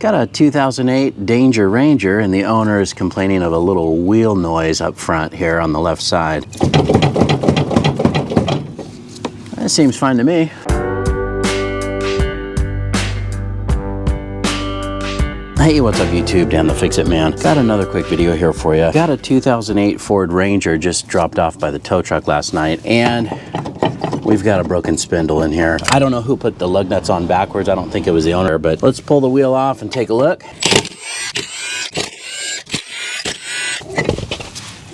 Got a 2008 Danger Ranger, and the owner is complaining of a little wheel noise up front here on the left side. That seems fine to me. Hey, what's up YouTube? Dan the Fix-It Man. Got another quick video here for you. Got a 2008 Ford Ranger just dropped off by the tow truck last night, and we've got a broken spindle in here. I don't know who put the lug nuts on backwards. I don't think it was the owner, but let's pull the wheel off and take a look.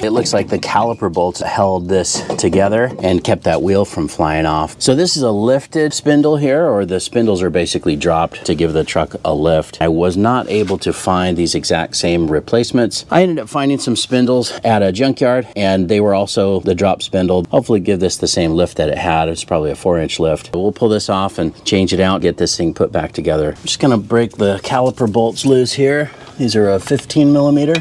It looks like the caliper bolts held this together and kept that wheel from flying off. So this is a lifted spindle here, or the spindles are basically dropped to give the truck a lift. I was not able to find these exact same replacements. I ended up finding some spindles at a junkyard, and they were also the drop spindle. Hopefully give this the same lift that it had. It's probably a 4-inch lift. We'll pull this off and change it out, get this thing put back together. I'm just gonna break the caliper bolts loose here. These are a 15 millimeter.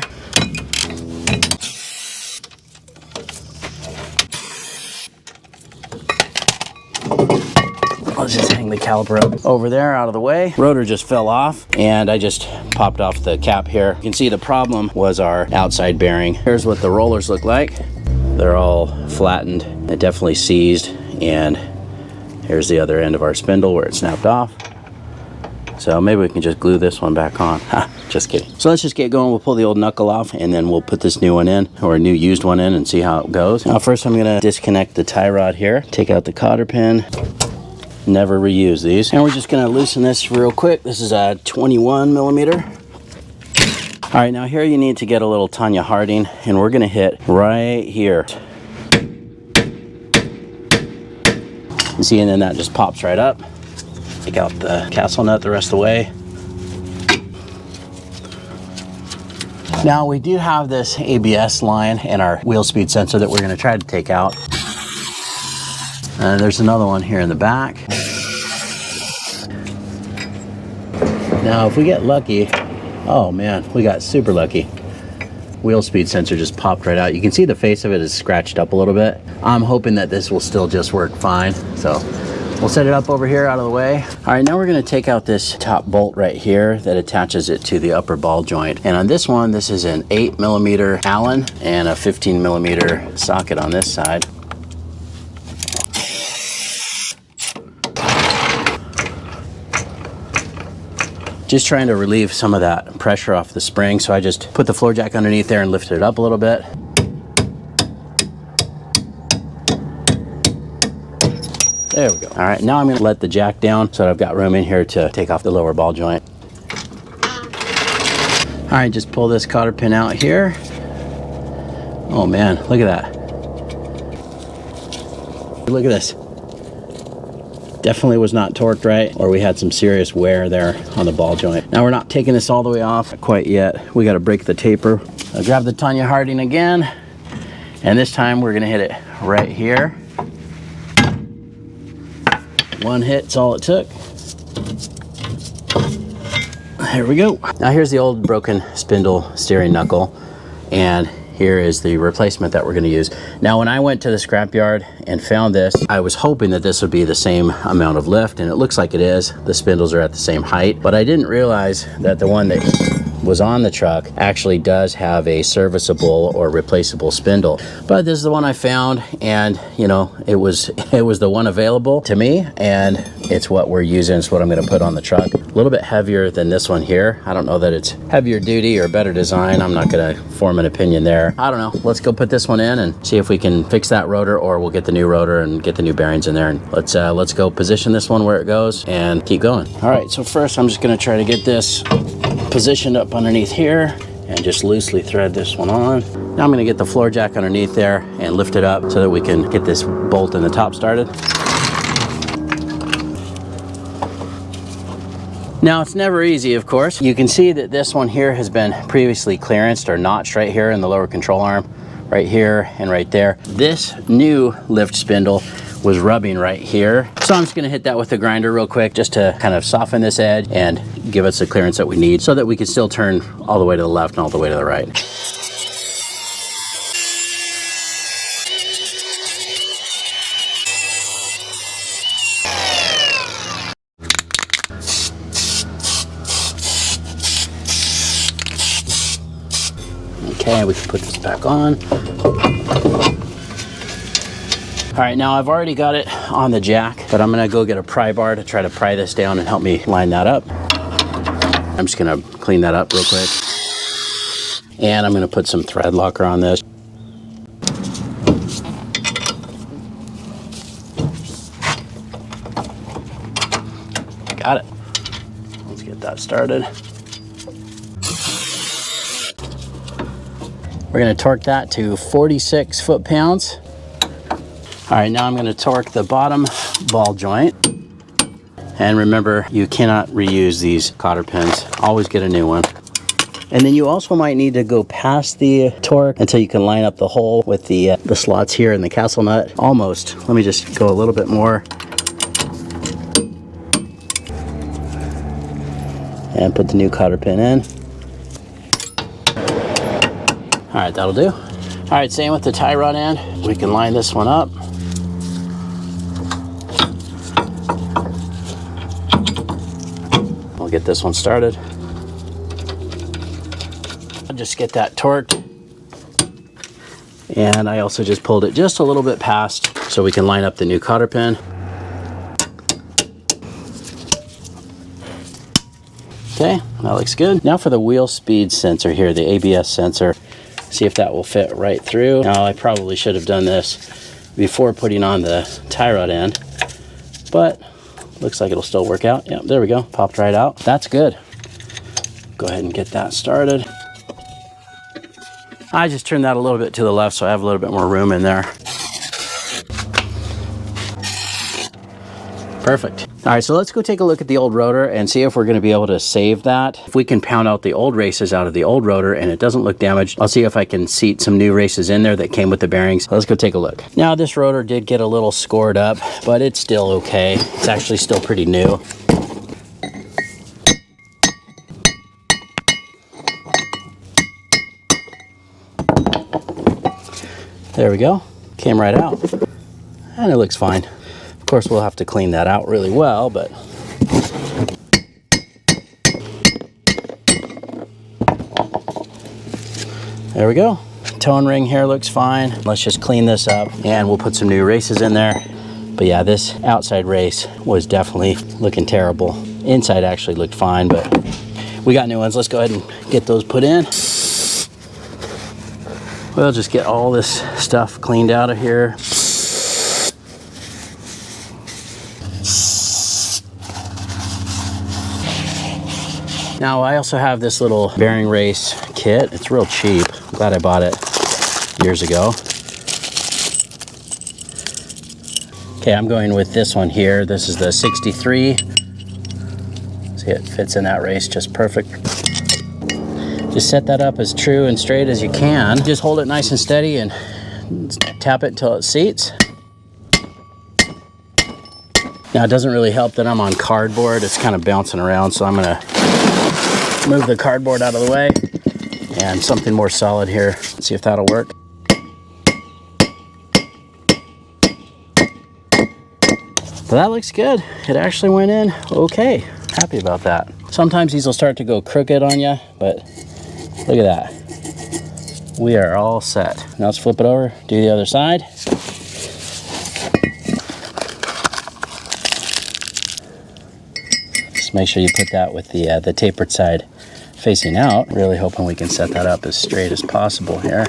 Let's just hang the caliper up over there out of the way. Rotor just fell off, and I just popped off the cap here. You can see the problem was our outside bearing. Here's what the rollers look like. They're all flattened. It definitely seized, and here's the other end of our spindle where it snapped off. So maybe we can just glue this one back on. Ha, just kidding. So let's just get going. We'll pull the old knuckle off, and then we'll put this new one in, or a new used one in, and see how it goes. Now first I'm gonna disconnect the tie rod here, take out the cotter pin. Never reuse these. And we're just gonna loosen this real quick. This is a 21 millimeter. All right, now here you need to get a little Tanya Harding, and we're gonna hit right here. You see, and then that just pops right up. Take out the castle nut the rest of the way. Now we do have this ABS line and our wheel speed sensor that we're gonna try to take out. And there's another one here in the back. Now if we get lucky, oh man, we got super lucky. Wheel speed sensor just popped right out. You can see the face of it is scratched up a little bit. I'm hoping that this will still just work fine. So we'll set it up over here out of the way. All right, now we're gonna take out this top bolt right here that attaches it to the upper ball joint. And on this one, this is an 8 millimeter Allen and a 15 millimeter socket on this side. Just trying to relieve some of that pressure off the spring. So I just put the floor jack underneath there and lifted it up a little bit. There we go. All right, now I'm gonna let the jack down so that I've got room in here to take off the lower ball joint. All right, just pull this cotter pin out here. Oh man, look at that. Look at this. Definitely was not torqued right, or we had some serious wear there on the ball joint. Now we're not taking this all the way off quite yet. We gotta break the taper. I'll grab the Tanya Harding again, and this time we're gonna hit it right here. One hit's all it took. There we go. Now here's the old broken spindle steering knuckle, and here is the replacement that we're going to use. Now when I went to the scrapyard and found this, I was hoping that this would be the same amount of lift, and it looks like it is. The spindles are at the same height, but I didn't realize that the one that was on the truck actually does have a serviceable or replaceable spindle. But this is the one I found, and you know, it was the one available to me, and it's what we're using. It's what I'm going to put on the truck. A little bit heavier than this one here. I don't know that it's heavier duty or better design. I'm not going to form an opinion there. I don't know. Let's go put this one in and see if we can fix that rotor, or we'll get the new rotor and get the new bearings in there. And let's go position this one where it goes and keep going. All right, so first I'm just going to try to get this positioned up underneath here and just loosely thread this one on. Now I'm going to get the floor jack underneath there and lift it up so that we can get this bolt in the top started. Now it's never easy, of course. You can see that this one here has been previously clearanced or notched right here in the lower control arm, right here and right there. This new lift spindle was rubbing right here. So I'm just gonna hit that with the grinder real quick just to kind of soften this edge and give us the clearance that we need so that we can still turn all the way to the left and all the way to the right. Okay, we can put this back on. All right, now I've already got it on the jack, but I'm gonna go get a pry bar to try to pry this down and help me line that up. I'm just gonna clean that up real quick. And I'm gonna put some thread locker on this. Got it. Let's get that started. We're gonna torque that to 46 foot-pounds. All right, now I'm gonna torque the bottom ball joint. And remember, you cannot reuse these cotter pins. Always get a new one. And then you also might need to go past the torque until you can line up the hole with the slots here in the castle nut. Almost. Let me just go a little bit more. And put the new cotter pin in. All right, that'll do. All right, same with the tie rod end. We can line this one up. We'll get this one started. I'll just get that torqued. And I also just pulled it just a little bit past so we can line up the new cotter pin. Okay, that looks good. Now for the wheel speed sensor here, the ABS sensor. See if that will fit right through. Now I probably should have done this before putting on the tie rod end, but looks like it'll still work out. Yep, there we go, popped right out. That's good. Go ahead and get that started. I just turned that a little bit to the left so I have a little bit more room in there. Perfect. All right, so let's go take a look at the old rotor and see if we're gonna be able to save that. If we can pound out the old races out of the old rotor and it doesn't look damaged, I'll see if I can seat some new races in there that came with the bearings. Let's go take a look. Now this rotor did get a little scored up, but it's still okay. It's actually still pretty new. There we go, came right out, and it looks fine. Of course, we'll have to clean that out really well, but there we go. Tone ring here looks fine. Let's just clean this up and we'll put some new races in there. But yeah, this outside race was definitely looking terrible. Inside actually looked fine, but we got new ones. Let's go ahead and get those put in. We'll just get all this stuff cleaned out of here. Now I also have this little bearing race kit. It's real cheap. I'm glad I bought it years ago. Okay, I'm going with this one here. This is the 63. See, it fits in that race just perfect. Just set that up as true and straight as you can. Just hold it nice and steady and tap it until it seats. Now it doesn't really help that I'm on cardboard. It's kind of bouncing around, so I'm gonna move the cardboard out of the way and something more solid here. Let's see if that'll work. Well, that looks good. It actually went in okay. Happy about that. Sometimes these will start to go crooked on you, but look at that. We are all set. Now let's flip it over, do the other side. Just make sure you put that with the tapered side facing out. Really hoping we can set that up as straight as possible here.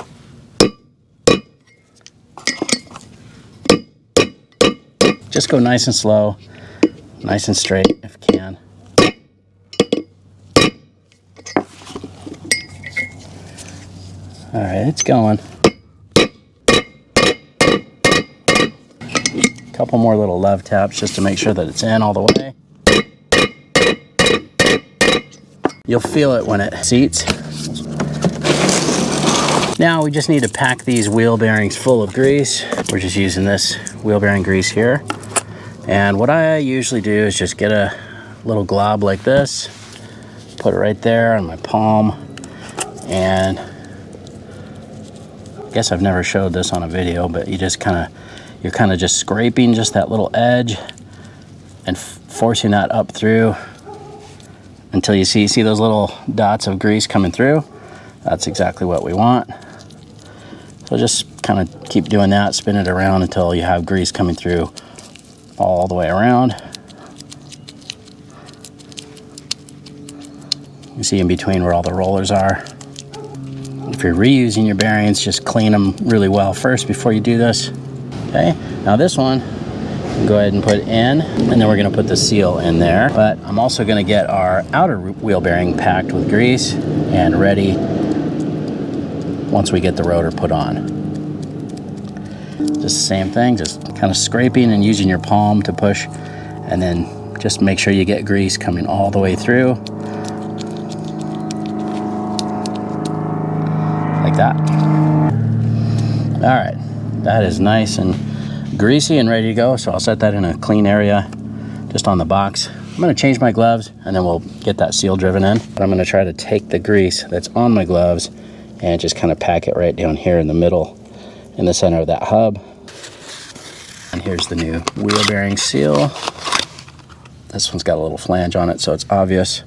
Just go nice and slow, nice and straight if you can. All right, it's going. A couple more little love taps just to make sure that it's in all the way. You'll feel it when it seats. Now we just need to pack these wheel bearings full of grease. We're just using this wheel bearing grease here. And what I usually do is just get a little glob like this, put it right there on my palm, and I guess I've never showed this on a video, but you're kind of just scraping just that little edge and forcing that up through until you see those little dots of grease coming through. That's exactly what we want. So just kind of keep doing that, spin it around until you have grease coming through all the way around. You see in between where all the rollers are. If you're reusing your bearings, just clean them really well first before you do this. Okay, now this one, go ahead and put in, and then we're gonna put the seal in there. But I'm also gonna get our outer wheel bearing packed with grease and ready once we get the rotor put on. Just the same thing, just kind of scraping and using your palm to push, and then just make sure you get grease coming all the way through. Like that. All right, that is nice and greasy and ready to go. So I'll set that in a clean area just on the box. I'm gonna change my gloves and then we'll get that seal driven in. But I'm gonna try to take the grease that's on my gloves and just kind of pack it right down here in the middle, in the center of that hub. And here's the new wheel bearing seal. This one's got a little flange on it, so it's obvious.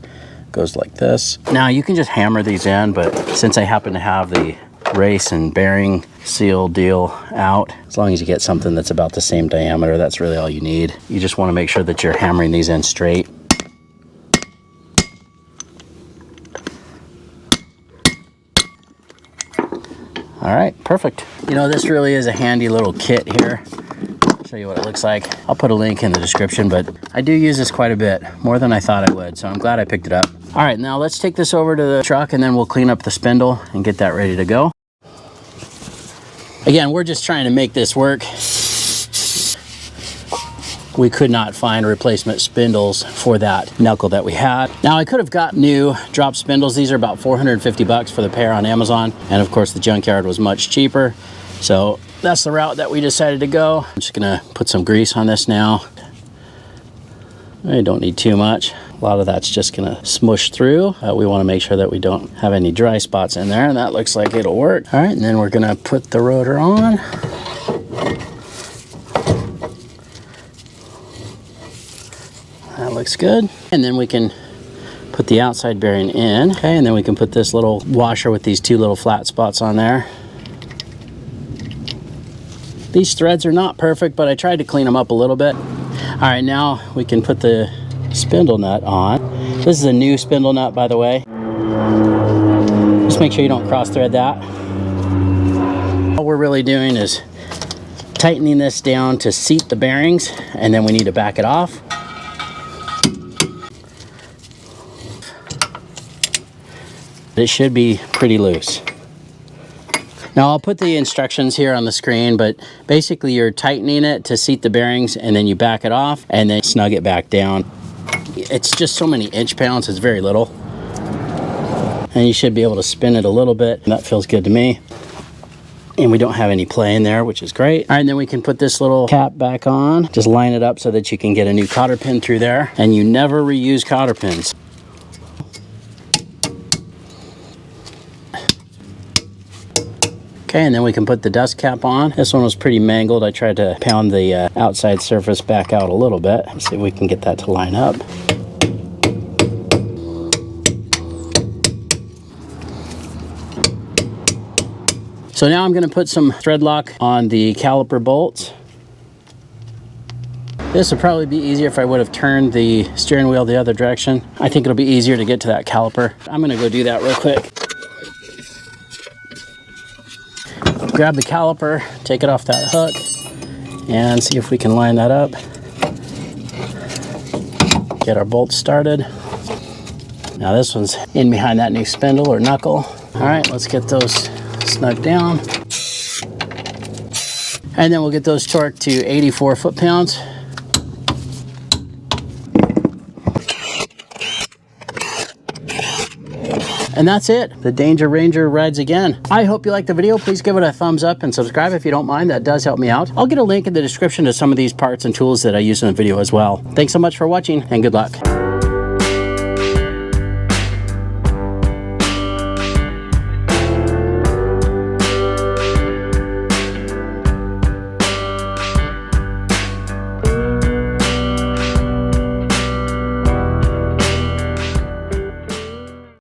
Goes like this. Now you can just hammer these in, but since I happen to have the race and bearing seal deal out, as long as you get something that's about the same diameter, that's really all you need. You just want to make sure that you're hammering these in straight. All right, perfect. You know, this really is a handy little kit here. Show you what it looks like. I'll put a link in the description, but I do use this quite a bit, more than I thought I would, so I'm glad I picked it up. All right, now let's take this over to the truck and then we'll clean up the spindle and get that ready to go. Again, we're just trying to make this work. We could not find replacement spindles for that knuckle that we had. Now I could have got new drop spindles. These are about 450 bucks for the pair on Amazon. And of course the Junkyard was much cheaper. So that's the route that we decided to go. I'm just gonna put some grease on this now. I don't need too much. A lot of that's just gonna smush through. We wanna make sure that we don't have any dry spots in there, and that looks like it'll work. All right, and then we're gonna put the rotor on. That looks good. And then we can put the outside bearing in. Okay, and then we can put this little washer with these two little flat spots on there. These threads are not perfect, but I tried to clean them up a little bit. All right, now we can put the spindle nut on. This is a new spindle nut, by the way. Just make sure you don't cross thread that. All we're really doing is tightening this down to seat the bearings, and then we need to back it off. It should be pretty loose. Now I'll put the instructions here on the screen, but basically you're tightening it to seat the bearings and then you back it off and then snug it back down. It's just so many inch-pounds, it's very little. And you should be able to spin it a little bit, and that feels good to me. And we don't have any play in there, which is great. All right, and then we can put this little cap back on. Just line it up so that you can get a new cotter pin through there. And you never reuse cotter pins. Okay, and then we can put the dust cap on. This one was pretty mangled. I tried to pound the outside surface back out a little bit. Let's see if we can get that to line up. So now I'm going to put some thread lock on the caliper bolts. This would probably be easier if I would have turned the steering wheel the other direction. I think it'll be easier to get to that caliper. I'm going to go do that real quick. Grab the caliper, take it off that hook, and see if we can line that up. Get our bolts started. Now this one's in behind that new spindle or knuckle. All right, let's get those snug down. And then we'll get those torqued to 84 foot-pounds. And that's it. The Danger Ranger rides again. I hope you liked the video. Please give it a thumbs up and subscribe if you don't mind. That does help me out. I'll get a link in the description to some of these parts and tools that I use in the video as well. Thanks so much for watching and good luck.